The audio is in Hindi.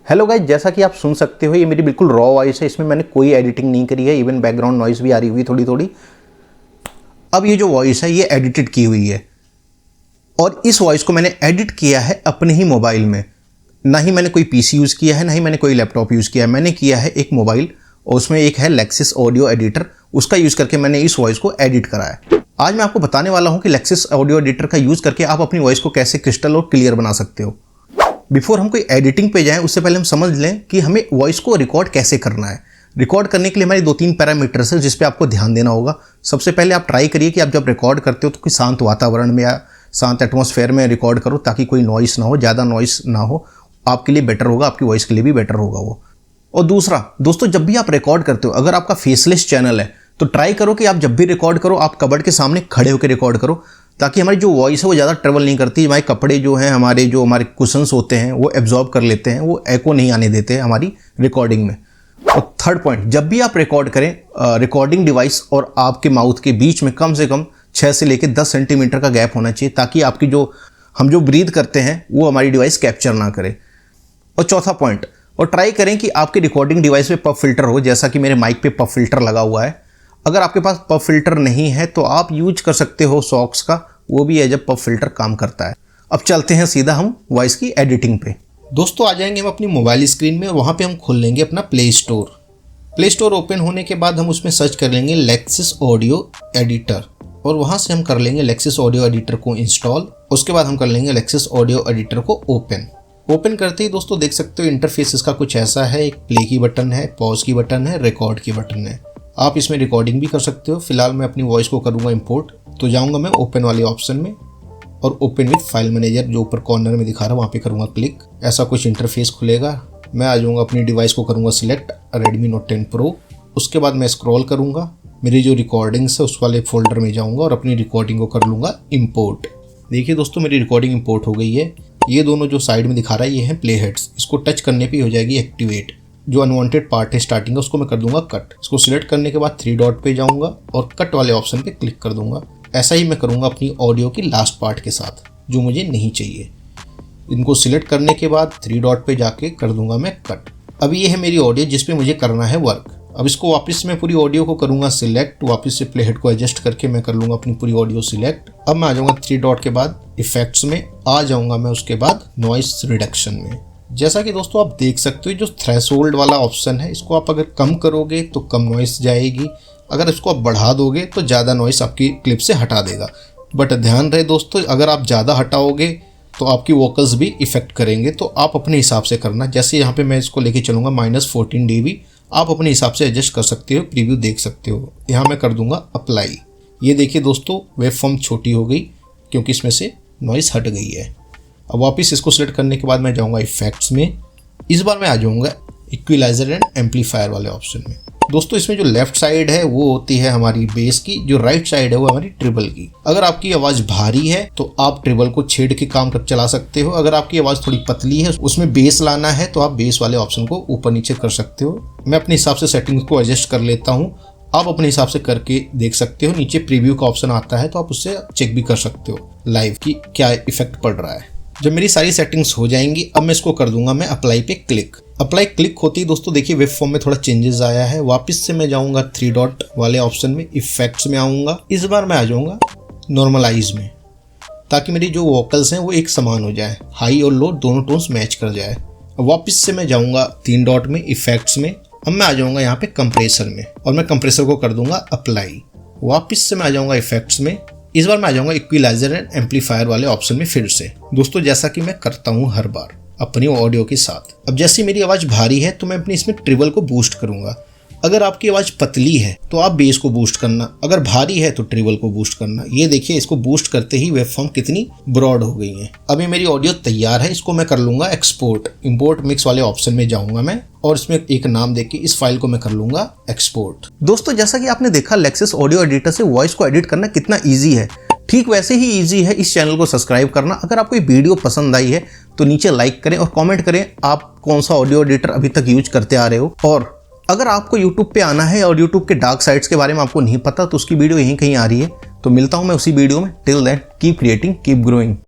हेलो गाइस, जैसा कि आप सुन सकते हो ये मेरी बिल्कुल रॉ वॉइस है। इसमें मैंने कोई एडिटिंग नहीं करी है, इवन बैकग्राउंड नॉइस भी आ रही हुई थोड़ी थोड़ी। अब ये जो वॉइस है ये एडिटेड की हुई है और इस वॉइस को मैंने एडिट किया है अपने ही मोबाइल में। ना ही मैंने कोई पीसी यूज़ किया है, ना ही मैंने कोई लैपटॉप यूज़ किया है। मैंने किया है एक मोबाइल और उसमें एक है लेक्सिस ऑडियो एडिटर, उसका यूज़ करके मैंने इस वॉइस को एडिट करा है। आज मैं आपको बताने वाला हूँ कि लेक्सिस ऑडियो एडिटर का यूज़ करके आप अपनी वॉइस को कैसे क्रिस्टल और क्लियर बना सकते हो। बिफोर हम कोई एडिटिंग पे जाएं उससे पहले हम समझ लें कि हमें वॉइस को रिकॉर्ड कैसे करना है। रिकॉर्ड करने के लिए हमारे 2-3 पैरामीटर्स हैं जिस पे आपको ध्यान देना होगा। सबसे पहले आप ट्राई करिए कि आप जब रिकॉर्ड करते हो तो कोई शांत वातावरण में या शांत एटमॉस्फेयर में रिकॉर्ड करो ताकि कोई नॉइस ना हो, ज़्यादा नॉइस ना हो। आपके लिए बेटर होगा, आपकी वॉइस के लिए भी बेटर होगा वो। और दूसरा दोस्तों, जब भी आप रिकॉर्ड करते हो, अगर आपका फेसलेस चैनल है तो ट्राई करो कि आप जब भी रिकॉर्ड करो आप कबर्ड के सामने खड़े होकर रिकॉर्ड करो, ताकि हमारी जो वॉइस है वो ज़्यादा ट्रेवल नहीं करती। हमारे कपड़े जो हैं, हमारे कुशन्स होते हैं वो एब्जॉर्ब कर लेते हैं, वो एको नहीं आने देते हैं हमारी रिकॉर्डिंग में। और थर्ड पॉइंट, जब भी आप रिकॉर्ड करें रिकॉर्डिंग डिवाइस और आपके माउथ के बीच में कम से कम 6 से लेकर 10 सेंटीमीटर का गैप होना चाहिए, ताकि आपकी हम जो ब्रीथ करते हैं वो हमारी डिवाइस कैप्चर ना करे। और चौथा पॉइंट, और ट्राई करें कि आपकी रिकॉर्डिंग डिवाइस पे पफ फिल्टर हो, जैसा कि मेरे माइक पे पफ फिल्टर लगा हुआ है। अगर आपके पास पफ फिल्टर नहीं है तो आप यूज कर सकते हो सॉक्स का, वो भी है जब पफ फिल्टर काम करता है। अब चलते हैं सीधा हम वॉइस की एडिटिंग पे। दोस्तों आ जाएंगे हम अपनी मोबाइल स्क्रीन में और वहाँ पे हम खोल लेंगे अपना play store. Play store open होने के बाद हम उसमें सर्च कर लेंगे लेक्सिस ऑडियो एडिटर और वहाँ से हम कर लेंगे लेक्सिस ऑडियो एडिटर को इंस्टॉल। उसके बाद हम कर लेंगे लेक्सिस ऑडियो एडिटर को ओपन करते ही दोस्तों देख सकते हो इंटरफेस इसका कुछ ऐसा है। एक प्ले की बटन है, पॉज की बटन है, रिकॉर्ड की बटन है। आप इसमें रिकॉर्डिंग भी कर सकते हो। फिलहाल मैं अपनी वॉइस को करूँगा इंपोर्ट, तो जाऊँगा मैं ओपन वाले ऑप्शन में और ओपन विद फाइल मैनेजर जो ऊपर कॉर्नर में दिखा रहा है वहाँ पे करूँगा क्लिक। ऐसा कुछ इंटरफेस खुलेगा। मैं आ जाऊँगा अपनी डिवाइस को करूँगा सिलेक्ट, Redmi Note 10 Pro। उसके बाद मैं स्क्रॉल करूँगा, मेरी जो रिकॉर्डिंग्स है उस वाले फोल्डर में जाऊँगा और अपनी रिकॉर्डिंग को कर लूँगा इंपोर्ट। देखिए दोस्तों मेरी रिकॉर्डिंग इंपोर्ट हो गई है। ये दोनों जो साइड में दिखा रहा है ये है प्ले हेड्स। इसको टच करने पे हो जाएगी एक्टिवेट। जो अनवांटेड पार्ट है स्टार्टिंग का उसको मैं कर दूंगा कट। इसको सिलेक्ट करने के बाद 3 डॉट पे जाऊंगा और कट वाले ऑप्शन पे क्लिक कर दूंगा। ऐसा ही मैं करूंगा अपनी ऑडियो की लास्ट पार्ट के साथ जो मुझे नहीं चाहिए। इनको सिलेक्ट करने के बाद 3 डॉट पे जाके कर दूंगा मैं कट। अब ये है मेरी ऑडियो जिस पे मुझे करना है वर्क। अब इसको वापस मैं पूरी ऑडियो को करूंगा सिलेक्ट, वापस से प्ले हेड को एडजस्ट करके मैं कर लूंगा अपनी पूरी ऑडियो सिलेक्ट। अब मैं आ जाऊंगा 3 डॉट के बाद इफेक्ट्स में आ जाऊंगा मैं, उसके बाद नॉइस रिडक्शन में। जैसा कि दोस्तों आप देख सकते हो जो थ्रेशोल्ड वाला ऑप्शन है इसको आप अगर कम करोगे तो कम नॉइस जाएगी, अगर इसको आप बढ़ा दोगे तो ज़्यादा नॉइस आपकी क्लिप से हटा देगा। बट ध्यान रहे दोस्तों, अगर आप ज़्यादा हटाओगे तो आपकी वोकल्स भी इफेक्ट करेंगे, तो आप अपने हिसाब से करना। जैसे यहाँ पे मैं इसको लेके चलूँगा -14 dB, आप अपने हिसाब से एडजस्ट कर सकते हो। प्रीव्यू देख सकते हो। यहाँ मैं कर दूंगा अप्लाई। ये देखिए दोस्तों वेव फॉर्म छोटी हो गई क्योंकि इसमें से नॉइस हट गई है। अब वापस इसको सिलेक्ट करने के बाद मैं जाऊंगा इफेक्ट्स में। इस बार मैं आ जाऊंगा इक्विलाइजर एंड एम्पलीफायर वाले ऑप्शन में। दोस्तों इसमें जो लेफ्ट साइड है वो होती है हमारी बेस की, जो राइट साइड है वो हमारी ट्रिबल की। अगर आपकी आवाज़ भारी है तो आप ट्रिबल को छेड़ के काम कर चला सकते हो। अगर आपकी आवाज़ थोड़ी पतली है उसमें बेस लाना है तो आप बेस वाले ऑप्शन को ऊपर नीचे कर सकते हो। मैं अपने हिसाब से सेटिंग्स को एडजस्ट कर लेता हूँ, आप अपने हिसाब से करके देख सकते हो। नीचे प्रीव्यू का ऑप्शन आता है तो आप उससे चेक भी कर सकते हो लाइव की क्या इफेक्ट पड़ रहा है। जब मेरी सारी सेटिंग्स हो जाएंगी अब मैं इसको कर दूंगा मैं अप्लाई पे क्लिक। अप्लाई क्लिक होती है दोस्तों देखिए वेव फॉर्म में थोड़ा चेंजेस आया है। वापस से मैं जाऊंगा 3 डॉट वाले ऑप्शन में, इफेक्ट्स में आऊंगा। इस बार मैं आ जाऊंगा नॉर्मलाइज में, ताकि मेरी जो वोकल्स हैं वो एक समान हो जाए, हाई और लो दोनों टोन्स मैच कर जाए। वापस से मैं जाऊंगा 3 डॉट में, इफेक्ट्स में। अब मैं आ जाऊंगा यहाँ पे कंप्रेसर में और मैं कंप्रेसर को कर दूंगा अप्लाई। वापस से मैं आ जाऊंगा इफेक्ट्स में। इस बार मैं आ जाऊंगा इक्विलाइजर एंड एम्पलीफायर वाले ऑप्शन में फिर से। दोस्तों जैसा कि मैं करता हूं हर बार अपनी ऑडियो के साथ। अब जैसे मेरी आवाज़ भारी है तो मैं अपनी इसमें ट्रिबल को बूस्ट करूंगा। अगर आपकी आवाज़ पतली है तो आप बेस को बूस्ट करना, अगर भारी है तो ट्रिबल को बूस्ट करना। ये देखिए इसको बूस्ट करते ही वेव फॉर्म कितनी ब्रॉड हो गई है। अभी मेरी ऑडियो तैयार है, इसको मैं कर लूंगा एक्सपोर्ट। इंपोर्ट मिक्स वाले ऑप्शन में जाऊंगा मैं और इसमें एक नाम देके इस फाइल को मैं कर लूंगा एक्सपोर्ट। दोस्तों जैसा कि आपने देखा लेक्सिस ऑडियो एडिटर से वॉइस को एडिट करना कितना ईजी है, ठीक वैसे ही ईजी है इस चैनल को सब्सक्राइब करना। अगर आपको ये वीडियो पसंद आई है तो नीचे लाइक करें और कमेंट करें आप कौन सा ऑडियो एडिटर अभी तक यूज करते आ रहे हो। और अगर आपको YouTube पे आना है और YouTube के डार्क साइड्स के बारे में आपको नहीं पता तो उसकी वीडियो यहीं कहीं आ रही है। तो मिलता हूं मैं उसी वीडियो में। Till then keep creating, keep growing.